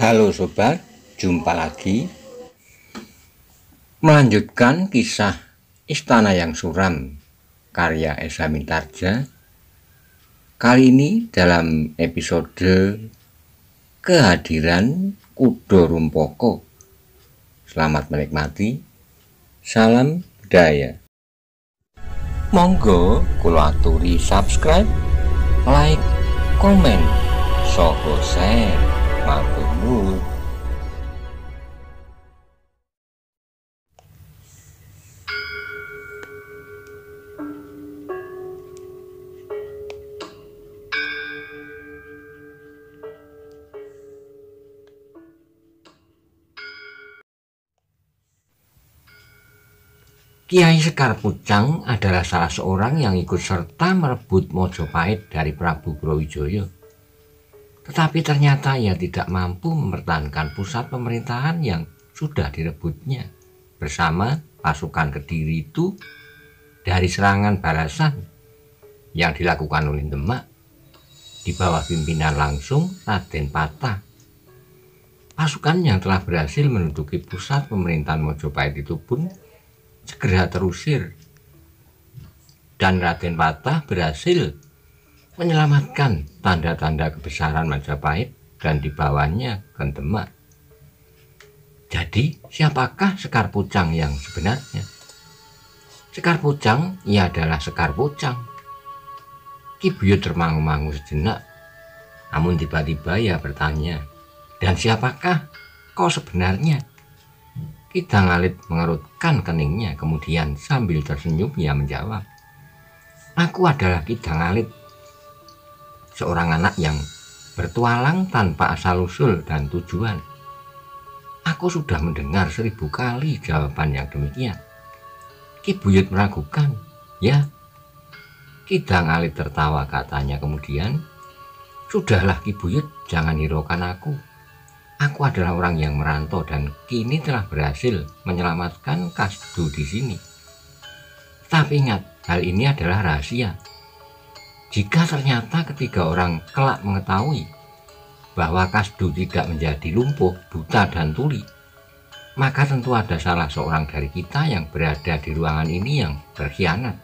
Halo sobat, jumpa lagi. Melanjutkan kisah Istana yang Suram karya Esa Mintarja. Kali ini dalam episode kehadiran Kudo Rumpoko. Selamat menikmati. Salam budaya. Monggo kula aturi subscribe, like, komen, soho share. Matur nuwun. Kiai Sekar Pucang adalah salah seorang yang ikut serta merebut Mojopahit dari Prabu Brawijaya. Tetapi ternyata ia tidak mampu mempertahankan pusat pemerintahan yang sudah direbutnya bersama pasukan Kediri itu dari serangan balasan yang dilakukan oleh Demak di bawah pimpinan langsung Raden Patah. Pasukan yang telah berhasil menduduki pusat pemerintahan Mojopahit itu pun segera terusir dan Raden Patah berhasil menyelamatkan tanda-tanda kebesaran Majapahit dan dibawanya ke Demak. Jadi, siapakah Sekar Pucang yang sebenarnya? Sekar Pucang, ia adalah Sekar Pucang. Ki Buyut termangu-mangu sejenak, namun tiba-tiba ia bertanya, "Dan siapakah kau sebenarnya?" Ki Dangalit mengerutkan keningnya, kemudian sambil tersenyum ia menjawab, "Aku adalah Ki Dangalit, seorang anak yang bertualang tanpa asal-usul dan tujuan. Aku sudah mendengar 1000 kali jawaban yang demikian." Ki Buyut meragukan. "Ya?" Ki Dangalit tertawa, katanya kemudian, "Sudahlah Ki Buyut, jangan hiraukan aku. Aku adalah orang yang merantau dan kini telah berhasil menyelamatkan Kasdu di sini. Tapi ingat, hal ini adalah rahasia. Jika ternyata ketiga orang kelak mengetahui bahwa Kasdu tidak menjadi lumpuh, buta, dan tuli, maka tentu ada salah seorang dari kita yang berada di ruangan ini yang berkhianat.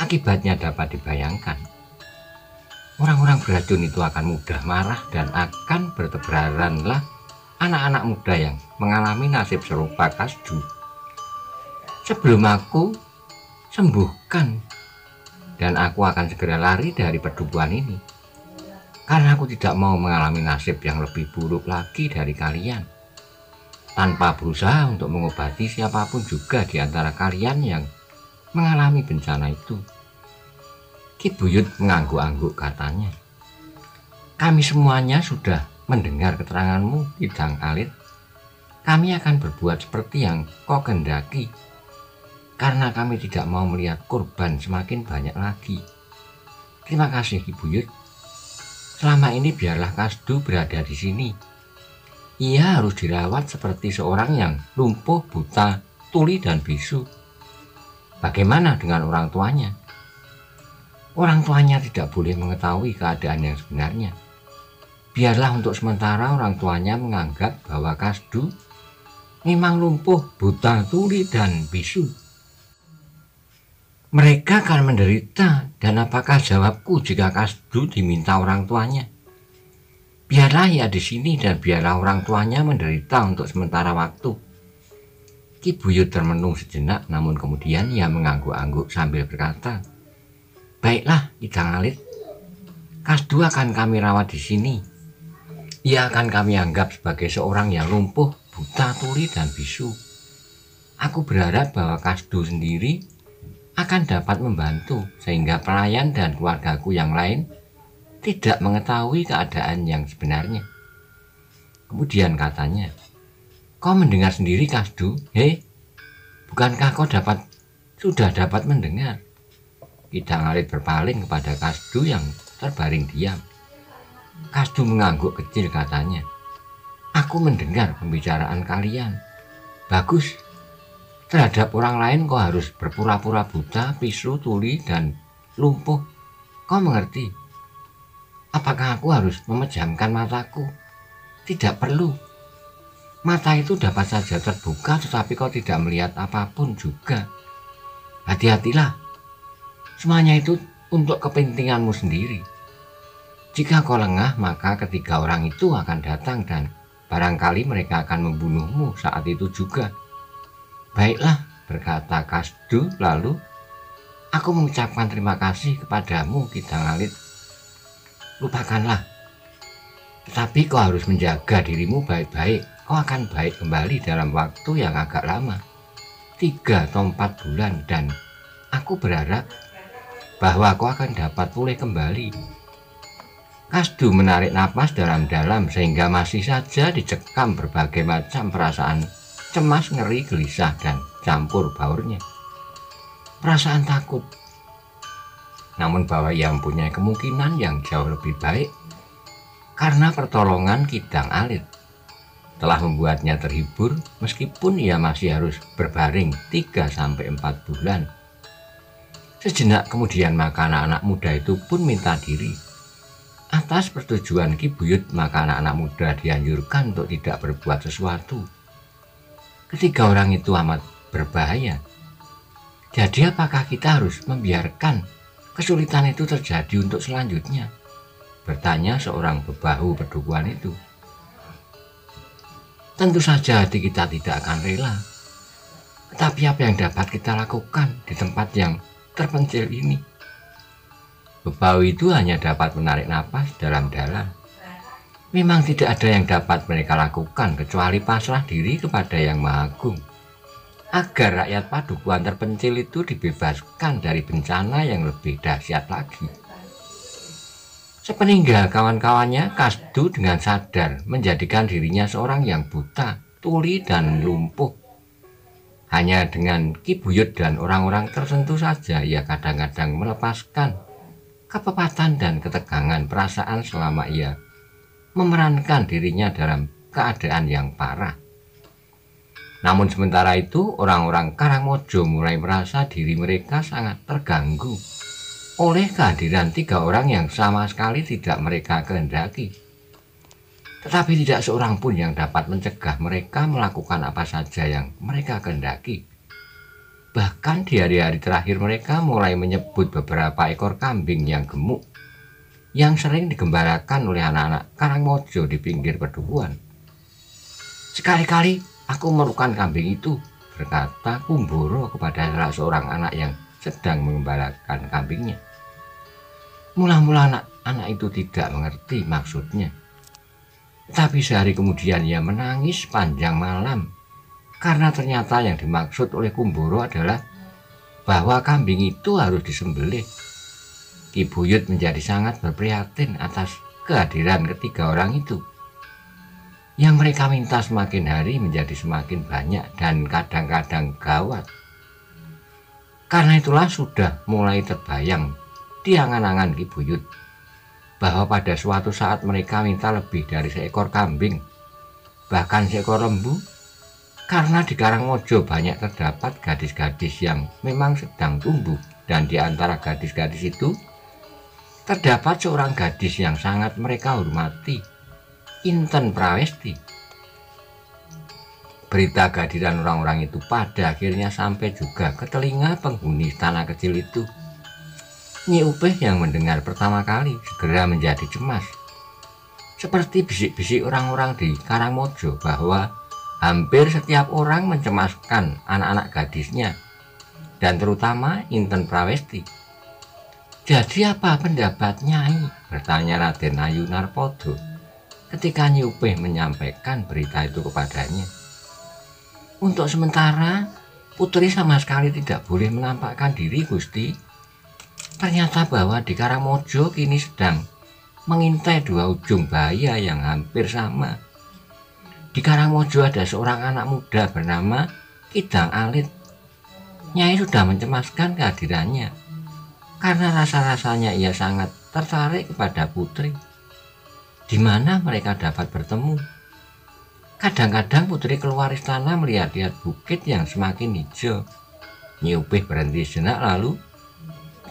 Akibatnya dapat dibayangkan. Orang-orang beracun itu akan mudah marah dan akan bertebaranlah anak-anak muda yang mengalami nasib serupa Kasdu. Sebelum aku sembuhkan, dan aku akan segera lari dari perdukuhan ini, karena aku tidak mau mengalami nasib yang lebih buruk lagi dari kalian, tanpa berusaha untuk mengobati siapapun juga di antara kalian yang mengalami bencana itu." Ki Buyut mengangguk-angguk, katanya, "Kami semuanya sudah mendengar keteranganmu, Ki Dangalit. Kami akan berbuat seperti yang kau kehendaki, karena kami tidak mau melihat korban semakin banyak lagi. Terima kasih Ki Buyut. Selama ini biarlah Kasdu berada di sini. Ia harus dirawat seperti seorang yang lumpuh, buta, tuli, dan bisu. Bagaimana dengan orang tuanya? Orang tuanya tidak boleh mengetahui keadaan yang sebenarnya. Biarlah untuk sementara orang tuanya menganggap bahwa Kasdu memang lumpuh, buta, tuli, dan bisu. Mereka akan menderita, dan apakah jawabku jika Kasdu diminta orang tuanya? Biarlah ia di sini dan biarlah orang tuanya menderita untuk sementara waktu." Ki Buyut termenung sejenak, namun kemudian ia mengangguk-angguk sambil berkata, "Baiklah Ki Dangalit, Kasdu akan kami rawat di sini. Ia akan kami anggap sebagai seorang yang lumpuh, buta, tuli, dan bisu. Aku berharap bahwa Kasdu sendiri akan dapat membantu sehingga pelayan dan keluargaku yang lain tidak mengetahui keadaan yang sebenarnya." Kemudian katanya, "Kau mendengar sendiri Kasdu, bukankah kau sudah dapat mendengar?" Ki Dangalit berpaling kepada Kasdu yang terbaring diam. Kasdu mengangguk kecil, katanya, "Aku mendengar pembicaraan kalian. Bagus. Terhadap orang lain kau harus berpura-pura buta, bisu, tuli, dan lumpuh. Kau mengerti? Apakah aku harus memejamkan mataku Tidak perlu. Mata itu dapat saja terbuka tetapi kau tidak melihat apapun juga. Hati-hatilah. Semuanya itu untuk kepentinganmu sendiri. Jika kau lengah, maka ketiga orang itu akan datang dan barangkali mereka akan membunuhmu saat itu juga. Baiklah, berkata Kasdu, lalu aku mengucapkan terima kasih kepadamu, Kidang Alit. Lupakanlah. Tetapi kau harus menjaga dirimu baik-baik. Kau akan baik kembali dalam waktu yang agak lama. 3 atau 4 bulan, dan aku berharap bahwa kau akan dapat pulih kembali. Kasdu menarik napas dalam-dalam sehingga masih saja dicekam berbagai macam perasaan cemas, ngeri, gelisah, dan campur baurnya. Perasaan takut. Namun bahwa ia mempunyai kemungkinan yang jauh lebih baik karena pertolongan Kidang Alit telah membuatnya terhibur meskipun ia masih harus berbaring 3-4 bulan. Sejenak kemudian maka anak-anak muda itu pun minta diri. Atas persetujuan Ki Buyut maka anak-anak muda dianjurkan untuk tidak berbuat sesuatu. Ketiga orang itu amat berbahaya. Jadi apakah kita harus membiarkan kesulitan itu terjadi untuk selanjutnya? Bertanya seorang bebahu pedukuhan itu. Tentu saja hati kita tidak akan rela. Tetapi apa yang dapat kita lakukan di tempat yang terpencil ini? Bebahu itu hanya dapat menarik napas dalam-dalam. Memang tidak ada yang dapat mereka lakukan kecuali pasrah diri kepada Yang Maha Agung, agar rakyat padukuhan terpencil itu dibebaskan dari bencana yang lebih dahsyat lagi. Sepeninggal kawan-kawannya, Kasdu dengan sadar menjadikan dirinya seorang yang buta, tuli, dan lumpuh. Hanya dengan Ki Buyut dan orang-orang tertentu saja ia kadang-kadang melepaskan kepepatan dan ketegangan perasaan selama ia memerankan dirinya dalam keadaan yang parah. Namun sementara itu orang-orang Karangmojo mulai merasa diri mereka sangat terganggu oleh kehadiran 3 orang yang sama sekali tidak mereka kehendaki. Tetapi tidak seorang pun yang dapat mencegah mereka melakukan apa saja yang mereka kehendaki. Bahkan di hari-hari terakhir mereka mulai menyebut beberapa ekor kambing yang gemuk yang sering digembalakan oleh anak-anak Karangmojo di pinggir pedukuhan. Sekali-kali aku memerlukan kambing itu, berkata Kumboro kepada salah seorang anak yang sedang mengembalakan kambingnya. Mula-mula anak-anak itu tidak mengerti maksudnya. Tapi sehari kemudian ia menangis panjang malam karena ternyata yang dimaksud oleh Kumboro adalah bahwa kambing itu harus disembelih. Ki Buyut menjadi sangat berprihatin atas kehadiran ketiga orang itu. Yang mereka minta semakin hari menjadi semakin banyak dan kadang-kadang gawat. Karena itulah sudah mulai terbayang di angan-angan Ki Buyut bahwa pada suatu saat mereka minta lebih dari seekor kambing, bahkan seekor lembu, karena di Karangmojo banyak terdapat gadis-gadis yang memang sedang tumbuh, dan di antara gadis-gadis itu terdapat seorang gadis yang sangat mereka hormati, Inten Prawesti. Berita kehadiran orang-orang itu pada akhirnya sampai juga ke telinga penghuni tanah kecil itu. Nyi Upih yang mendengar pertama kali segera menjadi cemas. Seperti bisik-bisik orang-orang di Karangmojo bahwa hampir setiap orang mencemaskan anak-anak gadisnya, dan terutama Inten Prawesti. Jadi apa pendapat Nyai? Bertanya Raden Ayu Narpodo ketika Nyi Upih menyampaikan berita itu kepadanya. Untuk sementara, putri sama sekali tidak boleh menampakkan diri, Gusti. Ternyata bahwa di Karangmojo kini sedang mengintai 2 ujung bahaya yang hampir sama. Di Karangmojo ada seorang anak muda bernama Kidang Alit. Nyai sudah mencemaskan kehadirannya karena rasa-rasanya ia sangat tertarik kepada putri. Di mana mereka dapat bertemu? Kadang-kadang putri keluar istana melihat-lihat bukit yang semakin hijau. Nyi Upih berhenti sejenak lalu,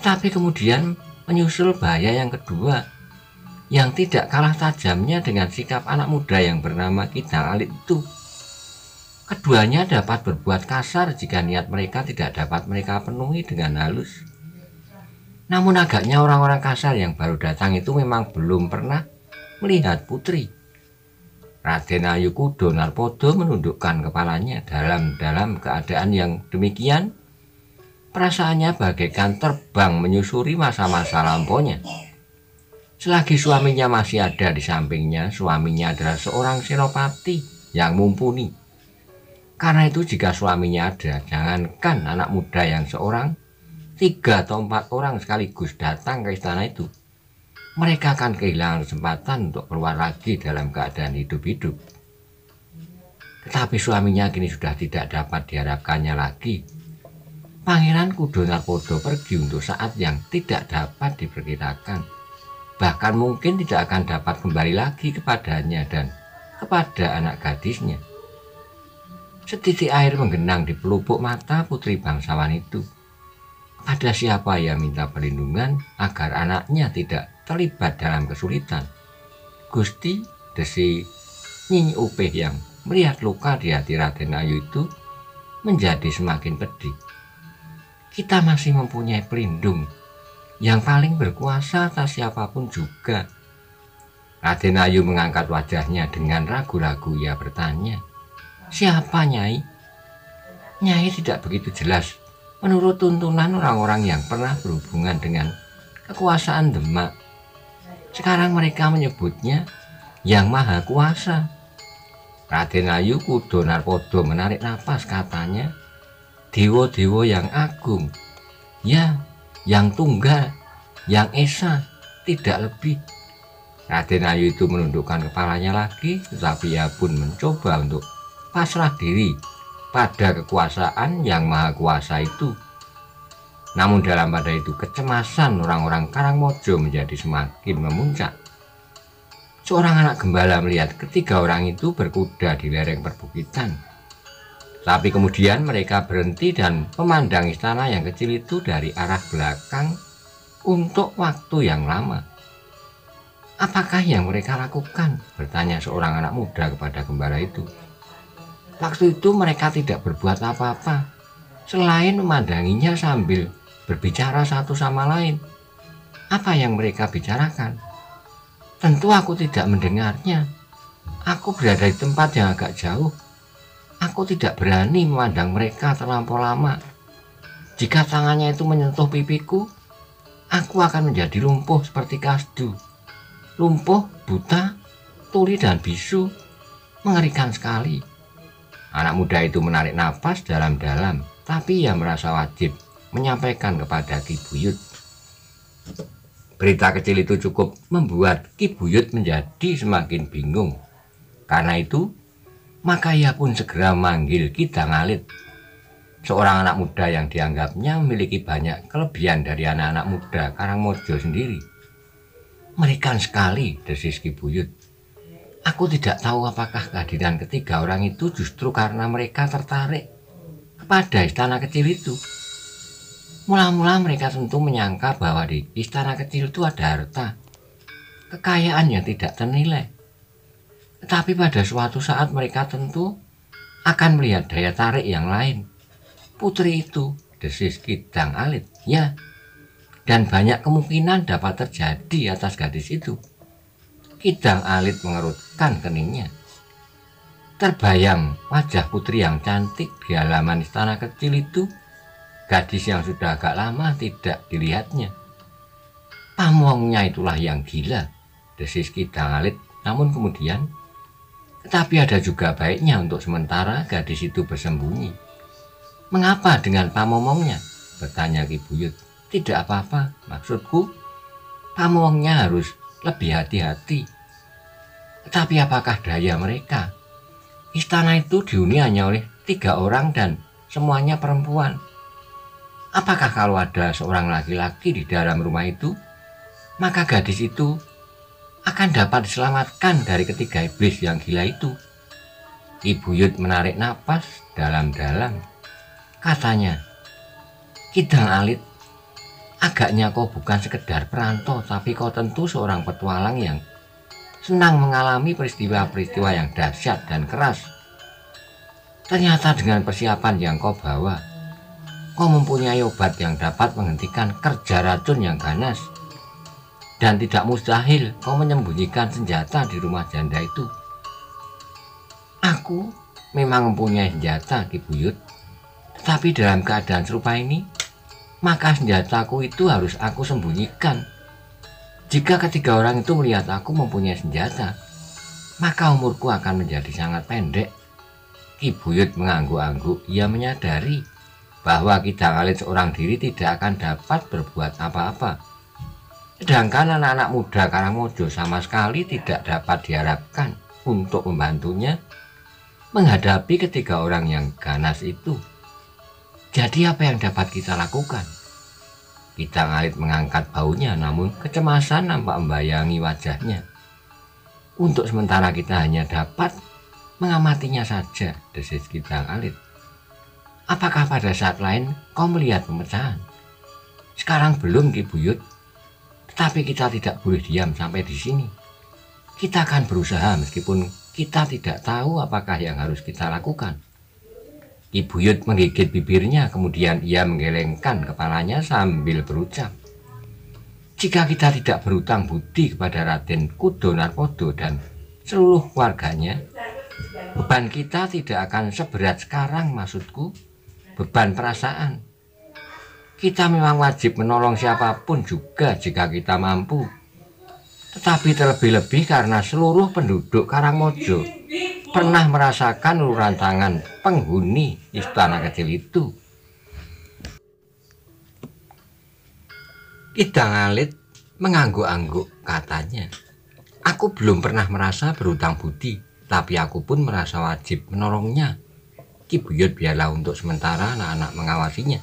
tapi kemudian menyusul bahaya yang kedua. yang tidak kalah tajamnya dengan sikap anak muda yang bernama Kidang Alit itu. Keduanya dapat berbuat kasar jika niat mereka tidak dapat mereka penuhi dengan halus. Namun agaknya orang-orang kasar yang baru datang itu memang belum pernah melihat putri. Raden Ayu Kudo Narpodo menundukkan kepalanya dalam keadaan yang demikian. Perasaannya bagaikan terbang menyusuri masa-masa lampaunya. Selagi suaminya masih ada di sampingnya, suaminya adalah seorang senopati yang mumpuni. Karena itu jika suaminya ada, jangankan anak muda yang seorang, 3 atau 4 orang sekaligus datang ke istana itu, mereka akan kehilangan kesempatan untuk keluar lagi dalam keadaan hidup-hidup. Tetapi suaminya kini sudah tidak dapat diharapkannya lagi. Pangeran Kudo Narpodo pergi untuk saat yang tidak dapat diperkirakan. Bahkan mungkin tidak akan dapat kembali lagi kepadanya dan kepada anak gadisnya. Setitik air menggenang di pelupuk mata putri bangsawan itu. Kepada siapa ia minta perlindungan agar anaknya tidak terlibat dalam kesulitan? Gusti, desi Nyi Upih yang melihat luka di hati Raden Ayu itu menjadi semakin pedih. Kita masih mempunyai pelindung yang paling berkuasa atas siapapun juga. Raden Ayu mengangkat wajahnya dengan ragu-ragu. Ia bertanya, siapa Nyai? Nyai tidak begitu jelas menurut tuntunan orang-orang yang pernah berhubungan dengan kekuasaan Demak. Sekarang mereka menyebutnya Yang Maha Kuasa. Raden Ayu Kudo Narpodo menarik napas, katanya, dewa-dewa yang agung, ya, yang tunggal, yang esa, tidak lebih. Raden Ayu itu menundukkan kepalanya lagi, tetapi ia pun mencoba untuk pasrah diri pada kekuasaan Yang Maha Kuasa itu. Namun dalam pada itu kecemasan orang-orang Karangmojo menjadi semakin memuncak. Seorang anak gembala melihat ketiga orang itu berkuda di lereng perbukitan. Tapi kemudian mereka berhenti dan memandang istana yang kecil itu dari arah belakang untuk waktu yang lama. Apakah yang mereka lakukan? Bertanya seorang anak muda kepada gembala itu. Waktu itu mereka tidak berbuat apa-apa, selain memandanginya sambil berbicara satu sama lain. Apa yang mereka bicarakan? Tentu aku tidak mendengarnya. Aku berada di tempat yang agak jauh. Aku tidak berani memandang mereka terlampau lama. Jika tangannya itu menyentuh pipiku, aku akan menjadi lumpuh seperti kasdu. Lumpuh, buta, tuli dan bisu. Mengerikan sekali. Anak muda itu menarik napas dalam-dalam, tapi ia merasa wajib menyampaikan kepada Ki Buyut. Berita kecil itu cukup membuat Ki Buyut menjadi semakin bingung. Karena itu, maka ia pun segera memanggil Kidang Alit, seorang anak muda yang dianggapnya memiliki banyak kelebihan dari anak-anak muda Karangmojo sendiri. Mengerikan sekali, desis Ki Buyut. Aku tidak tahu apakah kehadiran ketiga orang itu justru karena mereka tertarik kepada istana kecil itu. Mula-mula mereka tentu menyangka bahwa di istana kecil itu ada harta, kekayaan yang tidak ternilai. Tetapi pada suatu saat mereka tentu akan melihat daya tarik yang lain. Putri itu, desis Kidang Alit, ya, dan banyak kemungkinan dapat terjadi atas gadis itu. Kidang Alit mengerutkan keningnya. Terbayang wajah putri yang cantik di halaman istana kecil itu, gadis yang sudah agak lama tidak dilihatnya. Pamongnya itulah yang gila, desis Kidang Alit. Namun kemudian, tetapi ada juga baiknya untuk sementara gadis itu bersembunyi. Mengapa dengan pamomongnya? Bertanya Ki Buyut. Tidak apa-apa, maksudku pamongnya harus lebih hati-hati. Tetapi apakah daya mereka? Istana itu dihuni hanya oleh 3 orang dan semuanya perempuan. Apakah kalau ada seorang laki-laki di dalam rumah itu, maka gadis itu akan dapat diselamatkan dari ketiga iblis yang gila itu? Ki Buyut menarik napas dalam-dalam. Katanya, Kidang Alit, Agaknya kau bukan sekedar perantau, tapi kau tentu seorang petualang yang senang mengalami peristiwa-peristiwa yang dahsyat dan keras. Ternyata dengan persiapan yang kau bawa, kau mempunyai obat yang dapat menghentikan kerja racun yang ganas. Dan tidak mustahil kau menyembunyikan senjata di rumah janda itu. Aku memang mempunyai senjata, Ki Buyut. Tetapi dalam keadaan serupa ini, maka senjataku itu harus aku sembunyikan. Jika ketiga orang itu melihat aku mempunyai senjata, maka umurku akan menjadi sangat pendek. Ki Buyut mengangguk-angguk. Ia menyadari bahwa Ki Danghalit seorang diri tidak akan dapat berbuat apa-apa. Sedangkan anak-anak muda Karangmojo sama sekali tidak dapat diharapkan untuk membantunya menghadapi ketiga orang yang ganas itu. Jadi apa yang dapat kita lakukan? Ki Danghalit mengangkat baunya, namun kecemasan nampak membayangi wajahnya. Untuk sementara kita hanya dapat mengamatinya saja, desis Ki Danghalit. Apakah pada saat lain kau melihat pemecahan? Sekarang belum, Ki Buyut. Tetapi kita tidak boleh diam sampai di sini. Kita akan berusaha meskipun kita tidak tahu apakah yang harus kita lakukan. Ki Buyut menggigit bibirnya, kemudian ia menggelengkan kepalanya sambil berucap, jika kita tidak berutang budi kepada Raden Kudo Narpodo dan seluruh keluarganya, beban kita tidak akan seberat sekarang. Maksudku, beban perasaan. Kita memang wajib menolong siapapun juga jika kita mampu. Tetapi terlebih-lebih karena seluruh penduduk Karangmojo pernah merasakan uluran tangan penghuni istana kecil itu. Ki Danghalit mengangguk-angguk, katanya, aku belum pernah merasa berutang budi, tapi aku pun merasa wajib menolongnya. Ki Buyut, biarlah untuk sementara anak-anak mengawasinya.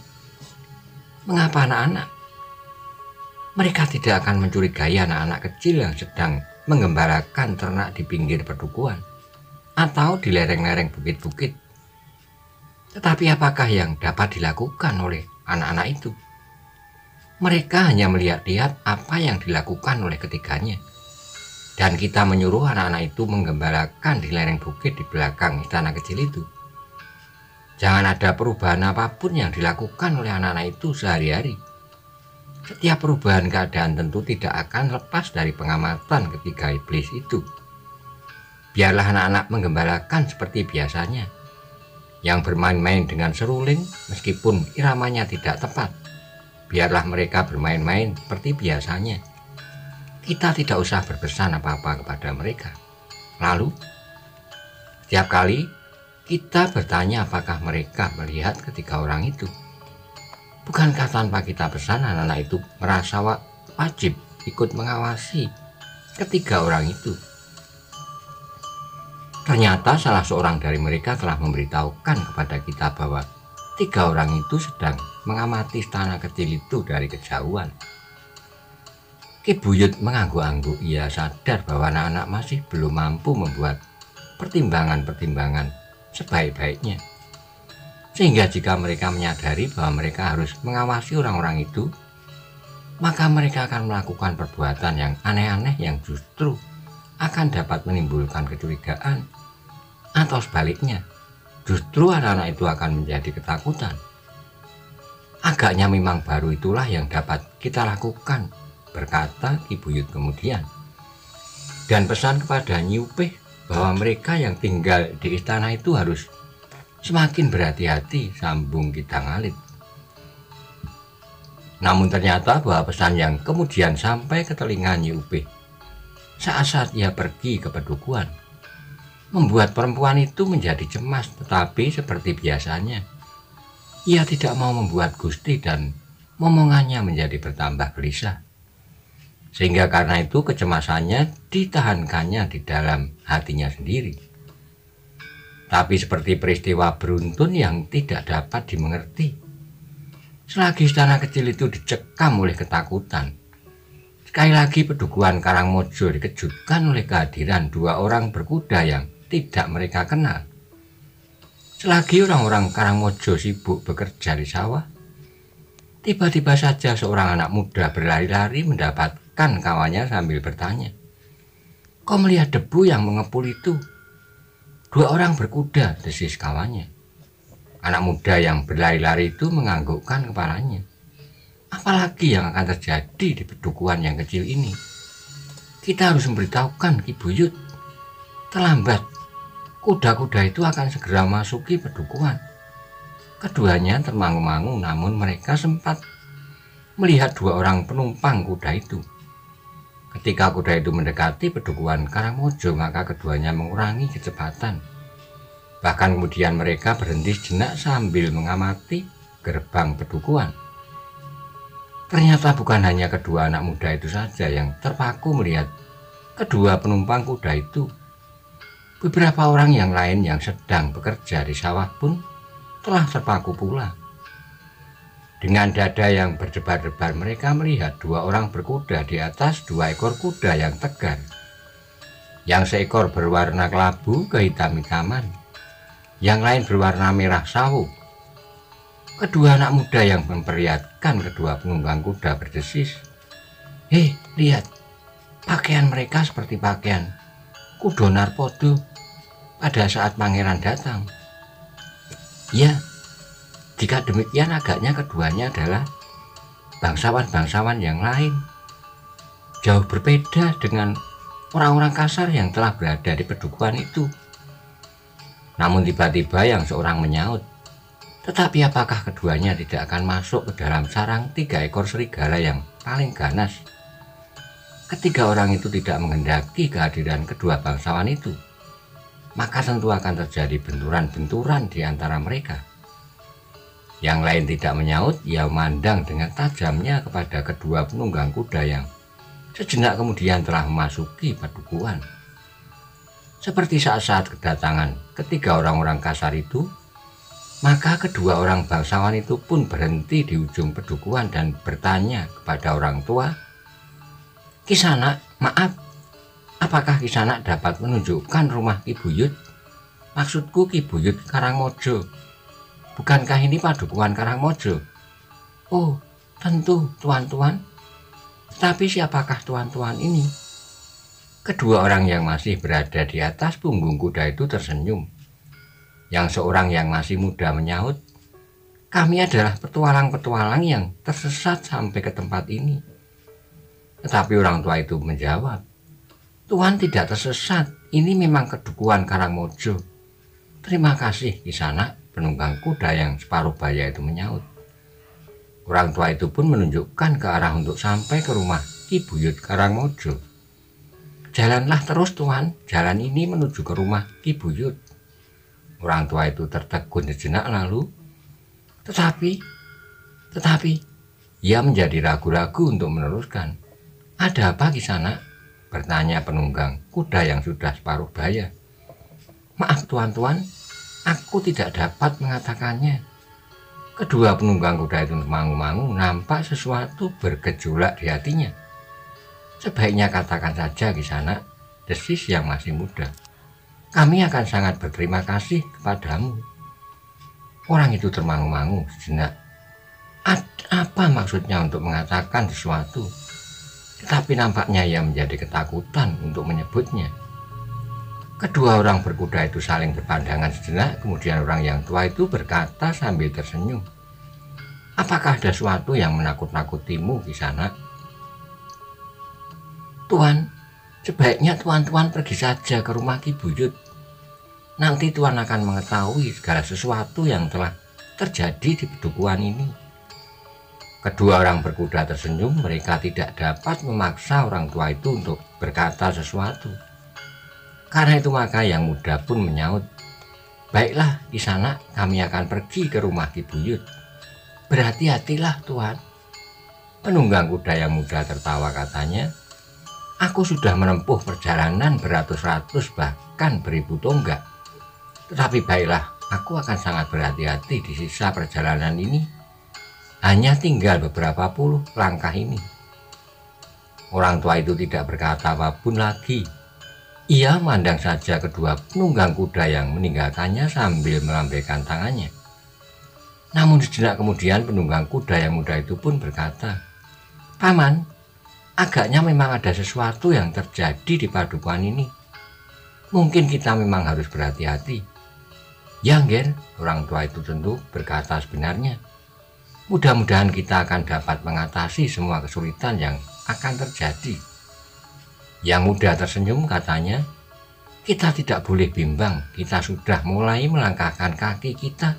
Mengapa anak-anak? Mereka tidak akan mencurigai anak-anak kecil yang sedang menggembalakan ternak di pinggir pedukuhan atau di lereng-lereng bukit-bukit. Tetapi apakah yang dapat dilakukan oleh anak-anak itu? Mereka hanya melihat-lihat apa yang dilakukan oleh ketiganya. Dan kita menyuruh anak-anak itu menggembalakan di lereng bukit di belakang istana kecil itu. Jangan ada perubahan apapun yang dilakukan oleh anak-anak itu sehari-hari. Setiap perubahan keadaan tentu tidak akan lepas dari pengamatan ketiga iblis itu. Biarlah anak-anak menggembalakan seperti biasanya, yang bermain-main dengan seruling meskipun iramanya tidak tepat. Biarlah mereka bermain-main seperti biasanya. Kita tidak usah berpesan apa-apa kepada mereka. Lalu, setiap kali kita bertanya apakah mereka melihat ketiga orang itu. Bukankah tanpa kita pesan anak-anak itu merasa wajib ikut mengawasi ketiga orang itu? Ternyata salah seorang dari mereka telah memberitahukan kepada kita bahwa tiga orang itu sedang mengamati istana kecil itu dari kejauhan. Ki Buyut mengangguk-angguk. Ia sadar bahwa anak-anak masih belum mampu membuat pertimbangan-pertimbangan sebaik-baiknya. Sehingga jika mereka menyadari bahwa mereka harus mengawasi orang-orang itu, maka mereka akan melakukan perbuatan yang aneh-aneh yang justru akan dapat menimbulkan kecurigaan. Atau sebaliknya, justru anak-anak itu akan menjadi ketakutan. Agaknya memang baru itulah yang dapat kita lakukan, berkata Ki Buyut kemudian. Dan pesan kepada Nyi Upih bahwa mereka yang tinggal di istana itu harus semakin berhati-hati, sambung Ki Danghalit. Namun ternyata bahwa pesan yang kemudian sampai ke telinga Nyi Upih saat-saat ia pergi ke pedukuhan membuat perempuan itu menjadi cemas. Tetapi seperti biasanya, ia tidak mau membuat Gusti dan momongannya menjadi bertambah gelisah. Sehingga karena itu kecemasannya ditahankannya di dalam hatinya sendiri. Tapi seperti peristiwa beruntun yang tidak dapat dimengerti. Selagi istana kecil itu dicekam oleh ketakutan, sekali lagi pedukuhan Karangmojo dikejutkan oleh kehadiran dua orang berkuda yang tidak mereka kenal. Selagi orang-orang Karangmojo sibuk bekerja di sawah, Tiba-tiba saja seorang anak muda berlari-lari mendapatkan kawannya sambil bertanya, "Kau melihat debu yang mengepul itu?" "Dua orang berkuda," desis kawannya. Anak muda yang berlari-lari itu menganggukkan kepalanya. "Apalagi yang akan terjadi di pedukuhan yang kecil ini? Kita harus memberitahukan Ki Buyut. Terlambat, kuda-kuda itu akan segera masuki pedukuhan." Keduanya termangu-mangu, namun mereka sempat melihat dua orang penumpang kuda itu. Ketika kuda itu mendekati pedukuhan Karangmojo, maka keduanya mengurangi kecepatan. Bahkan kemudian mereka berhenti sejenak sambil mengamati gerbang pedukuhan. Ternyata bukan hanya kedua anak muda itu saja yang terpaku melihat kedua penumpang kuda itu. Beberapa orang yang lain yang sedang bekerja di sawah pun telah terpaku pula. Dengan dada yang berdebar-debar, mereka melihat dua orang berkuda di atas dua ekor kuda yang tegar. Yang seekor berwarna kelabu kehitam-hitaman, yang lain berwarna merah sawo. Kedua anak muda yang memperlihatkan kedua penunggang kuda berdesis, "Hei, lihat, pakaian mereka seperti pakaian Kudo Narpodo pada saat pangeran datang." Ya, jika demikian agaknya keduanya adalah bangsawan-bangsawan yang lain, jauh berbeda dengan orang-orang kasar yang telah berada di pedukuhan itu. Namun tiba-tiba yang seorang menyaut, "Tetapi apakah keduanya tidak akan masuk ke dalam sarang 3 ekor serigala yang paling ganas?" Ketiga orang itu tidak menghendaki kehadiran kedua bangsawan itu, maka tentu akan terjadi benturan-benturan di antara mereka. Yang lain tidak menyaut, ia memandang dengan tajamnya kepada kedua penunggang kuda yang sejenak kemudian telah memasuki pedukuhan. Seperti saat-saat kedatangan ketiga orang-orang kasar itu, maka kedua orang bangsawan itu pun berhenti di ujung pedukuhan dan bertanya kepada orang tua, "Kisanak, maaf, apakah Kisanak dapat menunjukkan rumah Ki Buyut? Maksudku Ki Buyut Karangmojo. Bukankah ini padukuhan Karangmojo?" "Oh, tentu, tuan-tuan. Tetapi siapakah tuan-tuan ini?" Kedua orang yang masih berada di atas punggung kuda itu tersenyum. Yang seorang yang masih muda menyaut, "Kami adalah petualang-petualang yang tersesat sampai ke tempat ini." Tetapi orang tua itu menjawab, "Tuan tidak tersesat, ini memang kedukuhan Karangmojo." "Terima kasih, Kisanak," penunggang kuda yang separuh baya itu menyaut. Orang tua itu pun menunjukkan ke arah untuk sampai ke rumah Ki Buyut Karangmojo. "Jalanlah terus, tuan, jalan ini menuju ke rumah Ki Buyut." Orang tua itu tertegun sejenak lalu, tetapi, ia menjadi ragu-ragu untuk meneruskan. "Ada apa Kisanak?" bertanya penunggang kuda yang sudah separuh baya. "Maaf tuan-tuan, aku tidak dapat mengatakannya." Kedua penunggang kuda itu termangu-mangu, nampak sesuatu bergejolak di hatinya. "Sebaiknya katakan saja Kisanak," desis yang masih muda. "Kami akan sangat berterima kasih kepadamu." Orang itu termangu-mangu sejenak. Apa maksudnya untuk mengatakan sesuatu? Tetapi nampaknya ia menjadi ketakutan untuk menyebutnya. Kedua orang berkuda itu saling berpandangan sejenak, kemudian orang yang tua itu berkata sambil tersenyum, "Apakah ada sesuatu yang menakut-nakutimu Kisanak?" "Tuan, sebaiknya tuan-tuan pergi saja ke rumah Ki Buyut. Nanti tuan akan mengetahui segala sesuatu yang telah terjadi di pedukuhan ini." Kedua orang berkuda tersenyum, mereka tidak dapat memaksa orang tua itu untuk berkata sesuatu. Karena itu maka yang muda pun menyaut, "Baiklah Kisanak, kami akan pergi ke rumah Ki Buyut. Berhati-hatilah tuan." Penunggang kuda yang muda tertawa katanya, "Aku sudah menempuh perjalanan beratus-ratus bahkan beribu tonggak. Tetapi baiklah, aku akan sangat berhati-hati di sisa perjalanan ini. Hanya tinggal beberapa puluh langkah ini." Orang tua itu tidak berkata apapun lagi. Ia memandang saja kedua penunggang kuda yang meninggalkannya sambil melambaikan tangannya. Namun sejenak kemudian penunggang kuda yang muda itu pun berkata, "Paman, agaknya memang ada sesuatu yang terjadi di padukuhan ini. Mungkin kita memang harus berhati-hati." "Ya, Ngger," orang tua itu tentu berkata, "sebenarnya. Mudah-mudahan kita akan dapat mengatasi semua kesulitan yang akan terjadi." Yang muda tersenyum katanya, "Kita tidak boleh bimbang, kita sudah mulai melangkahkan kaki kita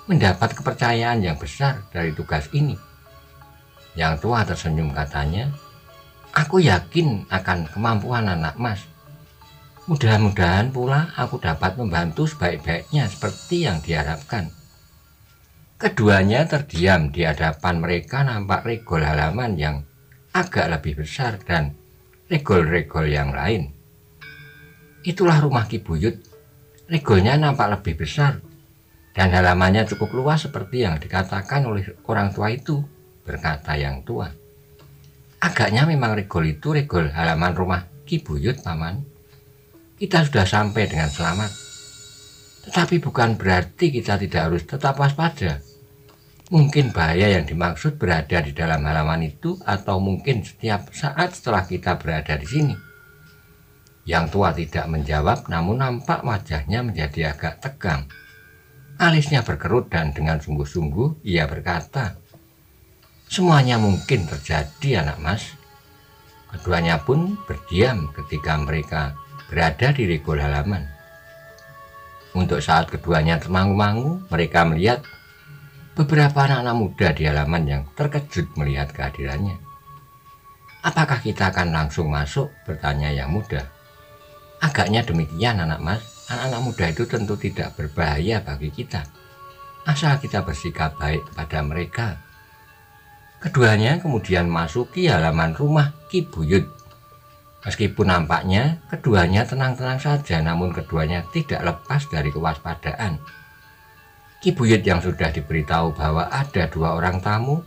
mendapat kepercayaan yang besar dari tugas ini." Yang tua tersenyum katanya, "Aku yakin akan kemampuan anak Mas. Mudah-mudahan pula aku dapat membantu sebaik-baiknya seperti yang diharapkan." Keduanya terdiam di hadapan mereka nampak regol halaman yang agak lebih besar dan regol-regol yang lain. Itulah rumah Ki Buyut. Regolnya nampak lebih besar dan halamannya cukup luas seperti yang dikatakan oleh orang tua itu, berkata yang tua. "Agaknya memang regol itu regol halaman rumah Ki Buyut, Paman. Kita sudah sampai dengan selamat. Tetapi bukan berarti kita tidak harus tetap waspada. Mungkin bahaya yang dimaksud berada di dalam halaman itu, atau mungkin setiap saat setelah kita berada di sini." Yang tua tidak menjawab, namun nampak wajahnya menjadi agak tegang. Alisnya berkerut dan dengan sungguh-sungguh ia berkata, "Semuanya mungkin terjadi, anak Mas." Keduanya pun berdiam ketika mereka berada di regol halaman. Untuk saat keduanya termangu-mangu, mereka melihat beberapa anak-anak muda di halaman yang terkejut melihat kehadirannya. "Apakah kita akan langsung masuk?" bertanya yang muda. "Agaknya demikian, anak Mas. Anak-anak muda itu tentu tidak berbahaya bagi kita, asal kita bersikap baik pada mereka." Keduanya kemudian masuki halaman rumah Ki Buyut. Meskipun nampaknya keduanya tenang-tenang saja, namun keduanya tidak lepas dari kewaspadaan. Ki Buyut yang sudah diberitahu bahwa ada 2 orang tamu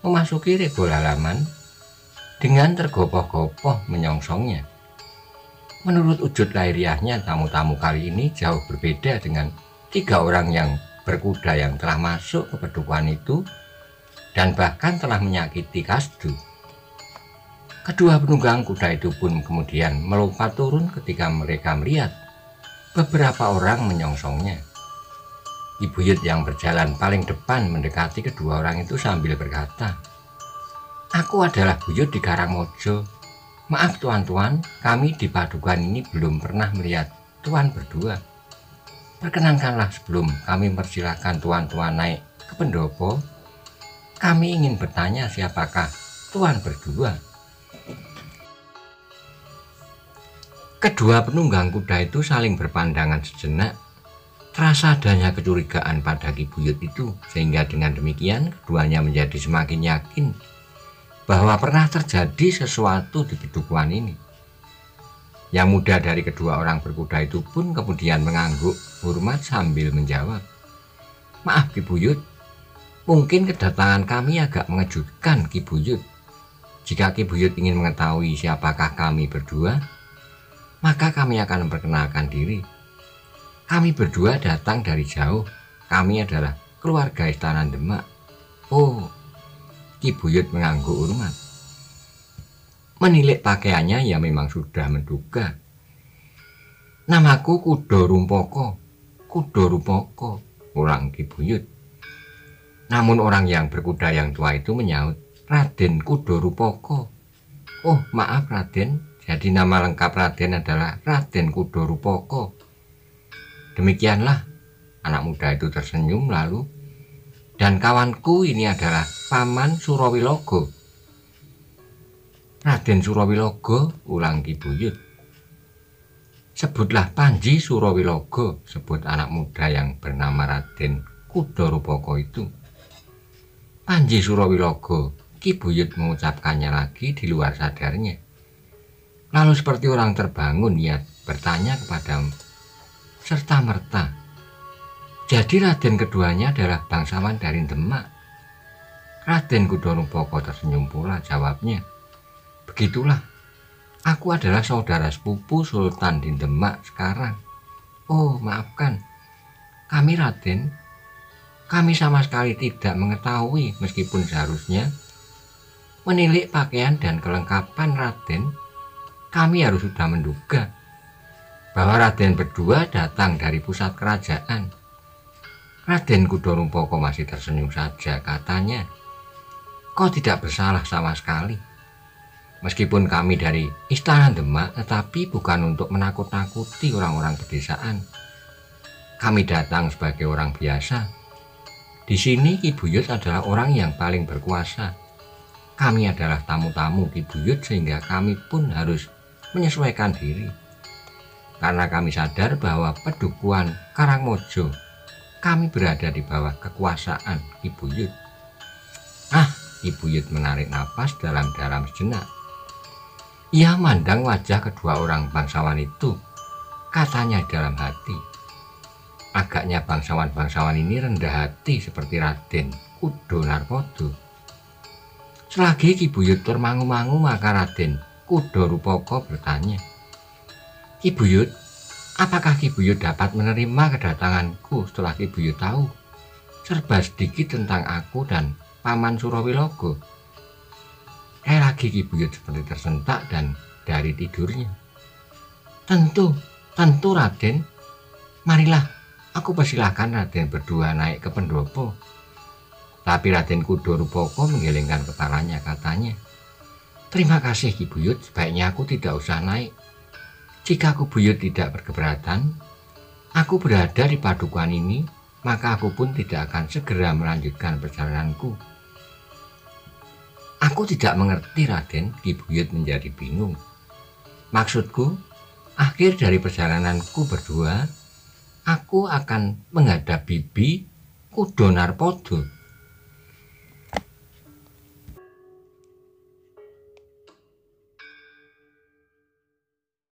memasuki regol halaman dengan tergopoh-gopoh menyongsongnya. Menurut wujud lahiriahnya, tamu-tamu kali ini jauh berbeda dengan 3 orang yang berkuda yang telah masuk ke padukuhan itu dan bahkan telah menyakiti Kasdu. Kedua penunggang kuda itu pun kemudian melompat turun ketika mereka melihat beberapa orang menyongsongnya. Ki Buyut yang berjalan paling depan mendekati kedua orang itu sambil berkata, "Aku adalah Buyut di Karangmojo. Maaf tuan-tuan, kami di padukuhan ini belum pernah melihat tuan berdua. Perkenankanlah sebelum kami mempersilahkan tuan-tuan naik ke pendopo, kami ingin bertanya siapakah tuan berdua." Kedua penunggang kuda itu saling berpandangan sejenak. Terasa adanya kecurigaan pada Ki Buyut itu, sehingga dengan demikian keduanya menjadi semakin yakin bahwa pernah terjadi sesuatu di padukuhan ini. Yang muda dari kedua orang berkuda itu pun kemudian mengangguk hormat sambil menjawab, "Maaf Ki Buyut, mungkin kedatangan kami agak mengejutkan Ki Buyut. Jika Ki Buyut ingin mengetahui siapakah kami berdua, maka kami akan memperkenalkan diri. Kami berdua datang dari jauh. Kami adalah keluarga Istana Demak." "Oh," Ki Buyut mengangguk hormat. Menilik pakaiannya, ia memang sudah menduga. "Namaku Kudo Rumpoko." "Kudo Rumpoko," ulang Ki Buyut. Namun orang yang berkuda yang tua itu menyaut, "Raden Kudo Rumpoko." "Oh, maaf Raden, jadi nama lengkap Raden adalah Raden Kudo Rumpoko." "Demikianlah," anak muda itu tersenyum lalu, "dan kawanku ini adalah Paman Surawilogo." "Raden Surawilogo," ulang Ki Buyut. "Sebutlah Panji Surawilogo," sebut anak muda yang bernama Raden Kudo Rumpoko itu. "Panji Surawilogo," Ki Buyut mengucapkannya lagi di luar sadarnya. Lalu seperti orang terbangun ia bertanya kepada serta merta, "Jadi Raden keduanya adalah bangsawan dari Demak?" Raden Kudo Rumpoko tersenyum pula, jawabnya, "Begitulah, aku adalah saudara sepupu Sultan di Demak sekarang." "Oh, maafkan kami Raden." Kami sama sekali tidak mengetahui, meskipun seharusnya menilik pakaian dan kelengkapan Raden, kami harus sudah menduga bahwa Raden berdua datang dari pusat kerajaan. Raden Kudorumpoko masih tersenyum saja, katanya, kau tidak bersalah sama sekali. Meskipun kami dari Istana Demak, tetapi bukan untuk menakut-nakuti orang-orang pedesaan. Kami datang sebagai orang biasa. Di sini Ki Buyut adalah orang yang paling berkuasa. Kami adalah tamu-tamu Ki Buyut, sehingga kami pun harus menyesuaikan diri. Karena kami sadar bahwa Pedukuhan Karangmojo, kami berada di bawah kekuasaan Ki Buyut. Ki Buyut menarik napas dalam-dalam sejenak. Ia mandang wajah kedua orang bangsawan itu, katanya dalam hati. Agaknya bangsawan-bangsawan ini rendah hati seperti Raden Kudonarpodo. Selagi Ki Buyut termangu-mangu, maka Raden Kudorupoko bertanya, Ki Buyut, apakah Ki Buyut dapat menerima kedatanganku setelah Ki Buyut tahu serba sedikit tentang aku dan Paman Surawilogo? Lagi Ki Buyut seperti tersentak dan dari tidurnya. Tentu Raden. Marilah, aku persilahkan Raden berdua naik ke pendopo. Tapi Raden Kudorupoko menggelengkan kepalanya, katanya, terima kasih Ki Buyut, sebaiknya aku tidak usah naik. Jika Ki Buyut tidak berkeberatan, aku berada di padukuhan ini, maka aku pun tidak akan segera melanjutkan perjalananku. Aku tidak mengerti, Raden. Ki Buyut menjadi bingung. Maksudku, akhir dari perjalananku berdua, aku akan menghadap Bibi Kudonarpodo.